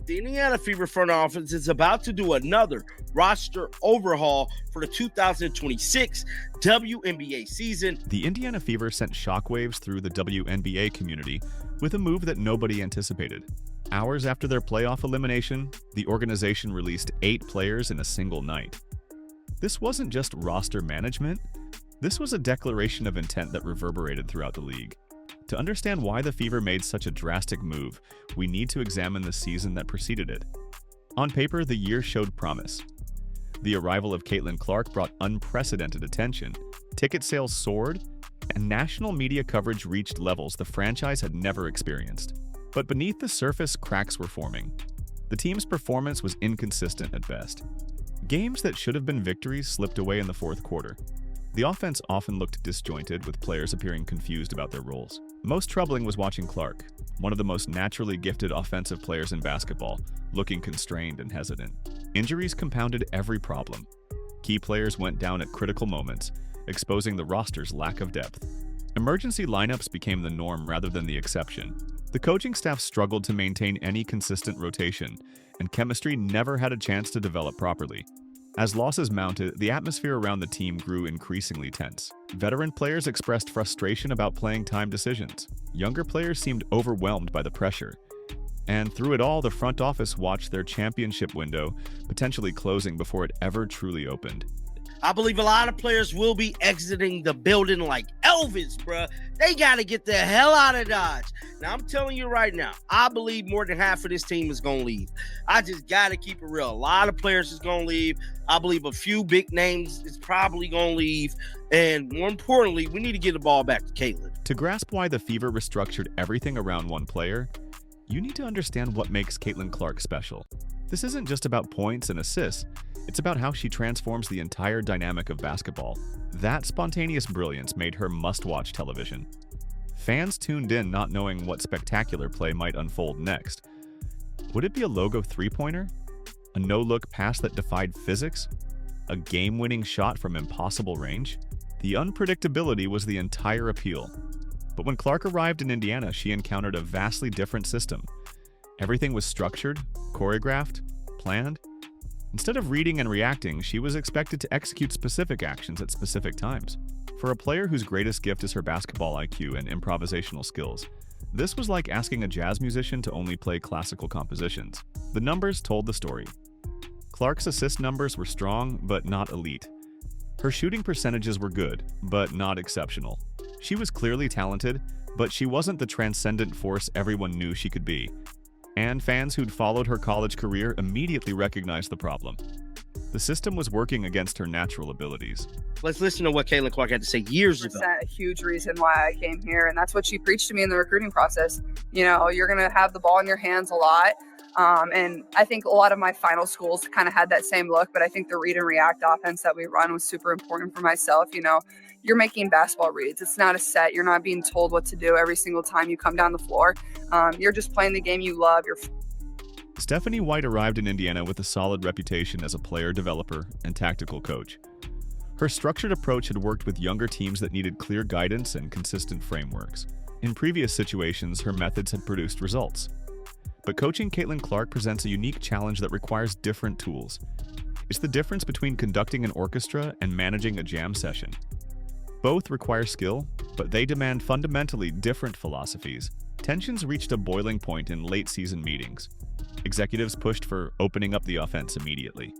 the Indiana Fever front office is about to do another roster overhaul for the 2026 WNBA season. The Indiana Fever sent shockwaves through the WNBA community with a move that nobody anticipated. Hours after their playoff elimination, the organization released 8 players in a single night. This wasn't just roster management. This was a declaration of intent that reverberated throughout the league. To understand why the Fever made such a drastic move, we need to examine the season that preceded it. On paper, the year showed promise. The arrival of Caitlin Clark brought unprecedented attention, ticket sales soared, and national media coverage reached levels the franchise had never experienced. But beneath the surface, cracks were forming. The team's performance was inconsistent at best. Games that should have been victories slipped away in the fourth quarter. The offense often looked disjointed, with players appearing confused about their roles. Most troubling was watching Clark, one of the most naturally gifted offensive players in basketball, looking constrained and hesitant. Injuries compounded every problem. Key players went down at critical moments, exposing the roster's lack of depth. Emergency lineups became the norm rather than the exception. The coaching staff struggled to maintain any consistent rotation, and chemistry never had a chance to develop properly. As losses mounted, the atmosphere around the team grew increasingly tense. Veteran players expressed frustration about playing time decisions. Younger players seemed overwhelmed by the pressure. And through it all, the front office watched their championship window potentially closing before it ever truly opened. I believe a lot of players will be exiting the building like Elvis, bruh. They got to get the hell out of Dodge. Now, I'm telling you right now, I believe more than half of this team is going to leave. I just got to keep it real. A lot of players is going to leave. I believe a few big names is probably going to leave. And more importantly, we need to get the ball back to Caitlin. To grasp why the Fever restructured everything around one player, you need to understand what makes Caitlin Clark special. This isn't just about points and assists. It's about how she transforms the entire dynamic of basketball. That spontaneous brilliance made her must-watch television. Fans tuned in not knowing what spectacular play might unfold next. Would it be a logo three-pointer? A no-look pass that defied physics? A game-winning shot from impossible range? The unpredictability was the entire appeal. But when Clark arrived in Indiana, she encountered a vastly different system. Everything was structured, choreographed, planned. Instead of reading and reacting, she was expected to execute specific actions at specific times. For a player whose greatest gift is her basketball IQ and improvisational skills, this was like asking a jazz musician to only play classical compositions. The numbers told the story. Clark's assist numbers were strong, but not elite. Her shooting percentages were good, but not exceptional. She was clearly talented, but she wasn't the transcendent force everyone knew she could be. And fans who'd followed her college career immediately recognized the problem. The system was working against her natural abilities. Let's listen to what Caitlin Clark had to say years ago. A huge reason why I came here, and that's what she preached to me in the recruiting process. You know, you're going to have the ball in your hands a lot. And I think a lot of my final schools kind of had that same look, but I think the read and react offense that we run was super important for myself. You know, you're making basketball reads. It's not a set. You're not being told what to do every single time you come down the floor. You're just playing the game you love. Stephanie White arrived in Indiana with a solid reputation as a player developer and tactical coach. Her structured approach had worked with younger teams that needed clear guidance and consistent frameworks. In previous situations, her methods had produced results. But coaching Caitlin Clark presents a unique challenge that requires different tools. It's the difference between conducting an orchestra and managing a jam session. Both require skill, but they demand fundamentally different philosophies. Tensions reached a boiling point in late-season meetings. Executives pushed for opening up the offense immediately.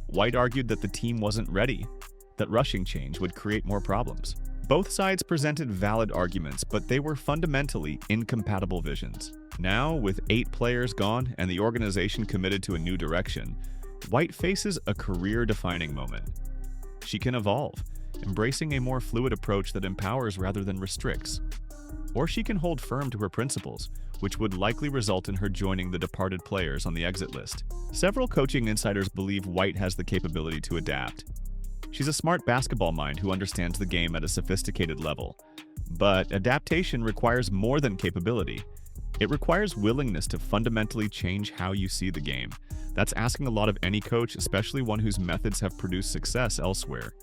White argued that the team wasn't ready, that rushing change would create more problems. Both sides presented valid arguments, but they were fundamentally incompatible visions. Now, with 8 players gone and the organization committed to a new direction, White faces a career-defining moment. She can evolve, embracing a more fluid approach that empowers rather than restricts. Or she can hold firm to her principles, which would likely result in her joining the departed players on the exit list. Several coaching insiders believe White has the capability to adapt. She's a smart basketball mind who understands the game at a sophisticated level. But adaptation requires more than capability. It requires willingness to fundamentally change how you see the game. That's asking a lot of any coach, especially one whose methods have produced success elsewhere.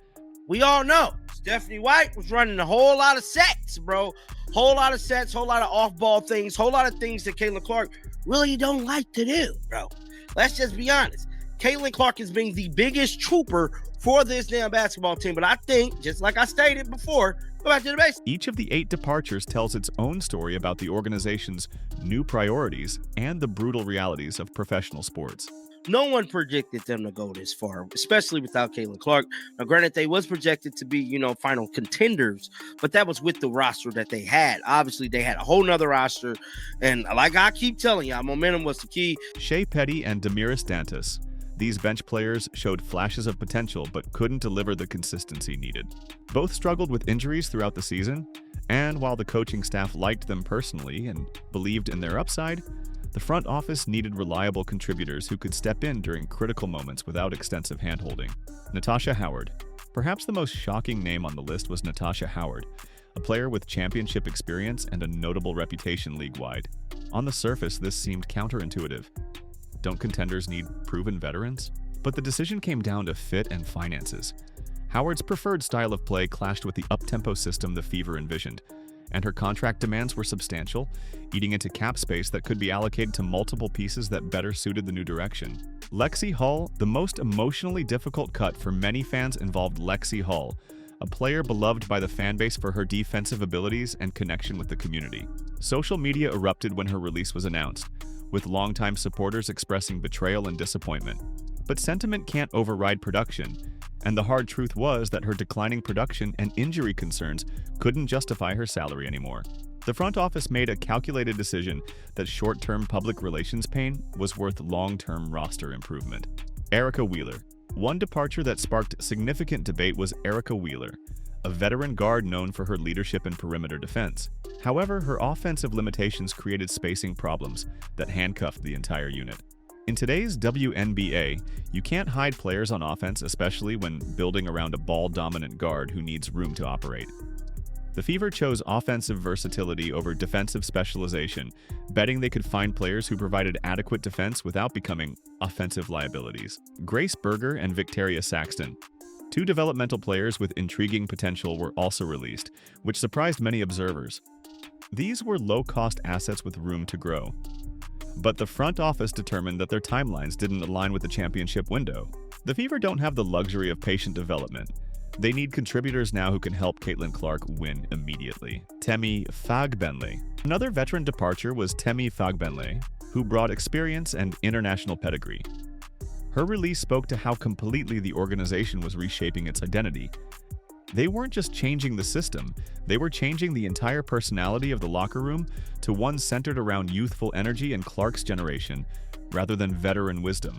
We all know Stephanie White was running a whole lot of sets, bro. Whole lot of sets, whole lot of off-ball things, whole lot of things that Caitlin Clark really don't like to do, bro. Let's just be honest. Caitlin Clark is being the biggest trooper for this damn basketball team. But I think, just like I stated before, go back to the basics. Each of the 8 departures tells its own story about the organization's new priorities and the brutal realities of professional sports. No one predicted them to go this far, especially without Caitlin Clark. Now, granted, they was projected to be, final contenders, but that was with the roster that they had. Obviously, they had a whole nother roster, and like I keep telling y'all, momentum was the key. Shea Petty and Damiris Dantas. These bench players showed flashes of potential but couldn't deliver the consistency needed. Both struggled with injuries throughout the season, and while the coaching staff liked them personally and believed in their upside, the front office needed reliable contributors who could step in during critical moments without extensive handholding. Natasha Howard. Perhaps the most shocking name on the list was Natasha Howard, a player with championship experience and a notable reputation league-wide. On the surface, this seemed counterintuitive. Don't contenders need proven veterans? But the decision came down to fit and finances. Howard's preferred style of play clashed with the up-tempo system the Fever envisioned, and her contract demands were substantial, eating into cap space that could be allocated to multiple pieces that better suited the new direction. Lexi Hull. The most emotionally difficult cut for many fans involved Lexi Hull, a player beloved by the fanbase for her defensive abilities and connection with the community. Social media erupted when her release was announced, with longtime supporters expressing betrayal and disappointment. But sentiment can't override production, and the hard truth was that her declining production and injury concerns couldn't justify her salary anymore. The front office made a calculated decision that short-term public relations pain was worth long-term roster improvement. Erica Wheeler. One departure that sparked significant debate was Erica Wheeler, a veteran guard known for her leadership in perimeter defense. However, her offensive limitations created spacing problems that handcuffed the entire unit. In today's WNBA, you can't hide players on offense, especially when building around a ball-dominant guard who needs room to operate. The Fever chose offensive versatility over defensive specialization, betting they could find players who provided adequate defense without becoming offensive liabilities. Grace Berger and Victoria Saxton. 2 developmental players with intriguing potential were also released, which surprised many observers. These were low-cost assets with room to grow. But the front office determined that their timelines didn't align with the championship window. The Fever don't have the luxury of patient development. They need contributors now who can help Caitlin Clark win immediately. Temi Fagbenle. Another veteran departure was Temi Fagbenle, who brought experience and international pedigree. Her release spoke to how completely the organization was reshaping its identity. They weren't just changing the system, they were changing the entire personality of the locker room to one centered around youthful energy and Clark's generation, rather than veteran wisdom.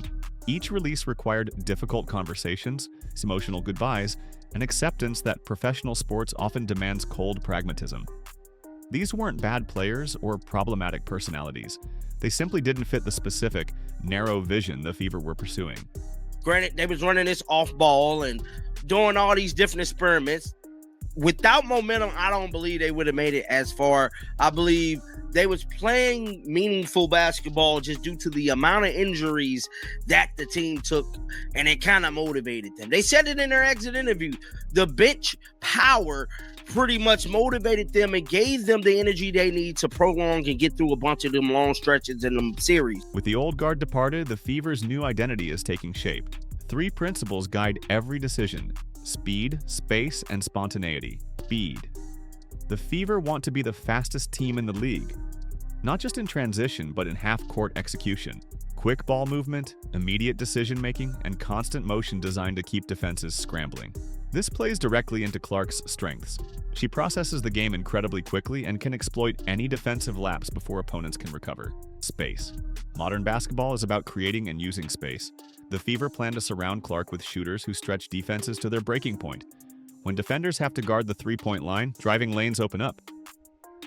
Each release required difficult conversations, emotional goodbyes, and acceptance that professional sports often demands cold pragmatism. These weren't bad players or problematic personalities. They simply didn't fit the specific, narrow vision the Fever were pursuing. Granted, they was running this off ball and doing all these different experiments. Without momentum, I don't believe they would have made it as far. I believe they was playing meaningful basketball just due to the amount of injuries that the team took, and it kind of motivated them. They said it in their exit interview. The bench power pretty much motivated them and gave them the energy they need to prolong and get through a bunch of them long stretches in them series. With the old guard departed, the Fever's new identity is taking shape. 3 principles guide every decision: speed, space, and spontaneity. Speed. The Fever want to be the fastest team in the league, not just in transition, but in half-court execution. Quick ball movement, immediate decision-making, and constant motion designed to keep defenses scrambling. This plays directly into Clark's strengths. She processes the game incredibly quickly and can exploit any defensive lapse before opponents can recover. Space. Modern basketball is about creating and using space. The Fever plan to surround Clark with shooters who stretch defenses to their breaking point. When defenders have to guard the three-point line, driving lanes open up.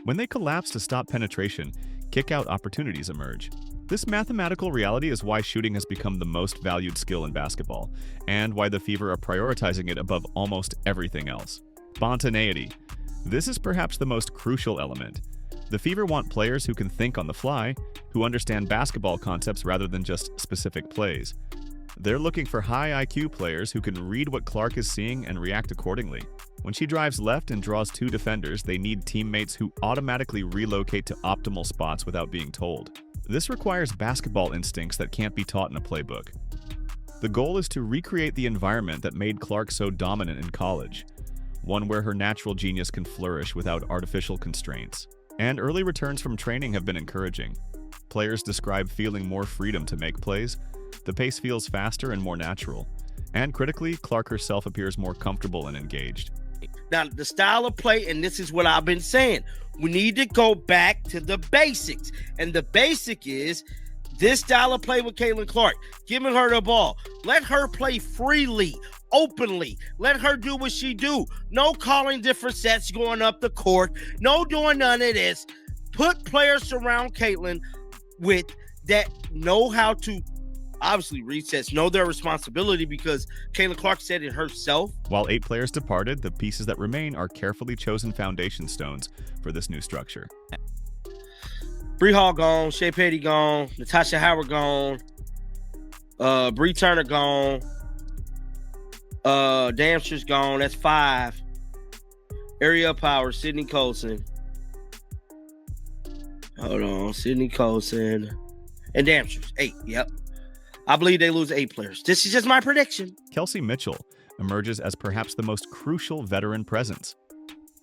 When they collapse to stop penetration, kick-out opportunities emerge. This mathematical reality is why shooting has become the most valued skill in basketball, and why the Fever are prioritizing it above almost everything else. Spontaneity. This is perhaps the most crucial element. The Fever want players who can think on the fly, who understand basketball concepts rather than just specific plays. They're looking for high IQ players who can read what Clark is seeing and react accordingly. When she drives left and draws 2 defenders, they need teammates who automatically relocate to optimal spots without being told. This requires basketball instincts that can't be taught in a playbook. The goal is to recreate the environment that made Clark so dominant in college, one where her natural genius can flourish without artificial constraints. And early returns from training have been encouraging. Players describe feeling more freedom to make plays, the pace feels faster and more natural, and critically, Clark herself appears more comfortable and engaged. Now, the style of play, and this is what I've been saying, we need to go back to the basics. And the basic is this style of play with Caitlin Clark, giving her the ball. Let her play freely, openly. Let her do what she do. No calling different sets going up the court. No doing none of this. Put players around Caitlin with that know how to obviously resets, know their responsibility, because Caitlin Clark said it herself. While 8 players departed, the pieces that remain are carefully chosen foundation stones for this new structure. Bree Hall gone, Shea Petty gone, Natasha Howard gone, Bree Turner gone, Damster's gone, that's 5. Ariel Powers, Sydney Colson. Hold on, Sydney Colson. And Damster's 8, yep. I believe they lose 8 players. This is just my prediction. Kelsey Mitchell emerges as perhaps the most crucial veteran presence.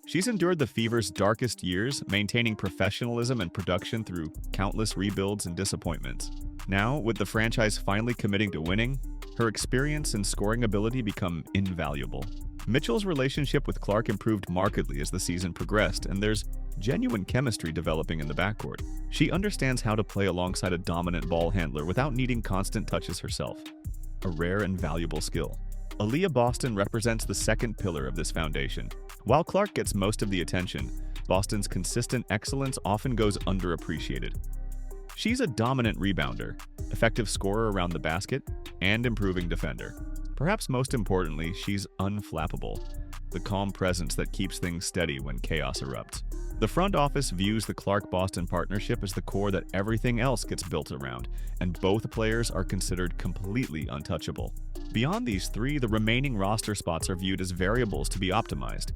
She's endured the Fever's darkest years, maintaining professionalism and production through countless rebuilds and disappointments. Now, with the franchise finally committing to winning, her experience and scoring ability become invaluable. Mitchell's relationship with Clark improved markedly as the season progressed, and there's genuine chemistry developing in the backcourt. She understands how to play alongside a dominant ball handler without needing constant touches herself, a rare and valuable skill. Aaliyah Boston represents the second pillar of this foundation. While Clark gets most of the attention, Boston's consistent excellence often goes underappreciated. She's a dominant rebounder, effective scorer around the basket, and improving defender. Perhaps most importantly, she's unflappable, the calm presence that keeps things steady when chaos erupts. The front office views the Clark-Boston partnership as the core that everything else gets built around, and both players are considered completely untouchable. Beyond these 3, the remaining roster spots are viewed as variables to be optimized.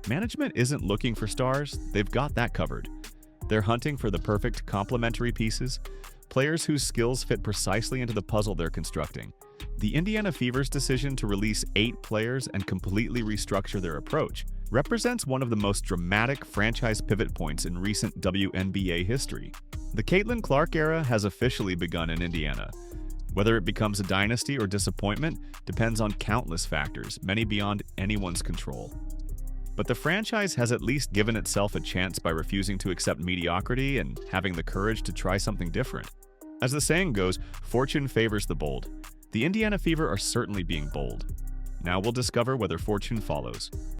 Management isn't looking for stars, they've got that covered. They're hunting for the perfect complementary pieces, players whose skills fit precisely into the puzzle they're constructing. The Indiana Fever's decision to release 8 players and completely restructure their approach represents one of the most dramatic franchise pivot points in recent WNBA history. The Caitlin Clark era has officially begun in Indiana. Whether it becomes a dynasty or disappointment depends on countless factors, many beyond anyone's control. But the franchise has at least given itself a chance by refusing to accept mediocrity and having the courage to try something different. As the saying goes, fortune favors the bold. The Indiana Fever are certainly being bold. Now we'll discover whether fortune follows.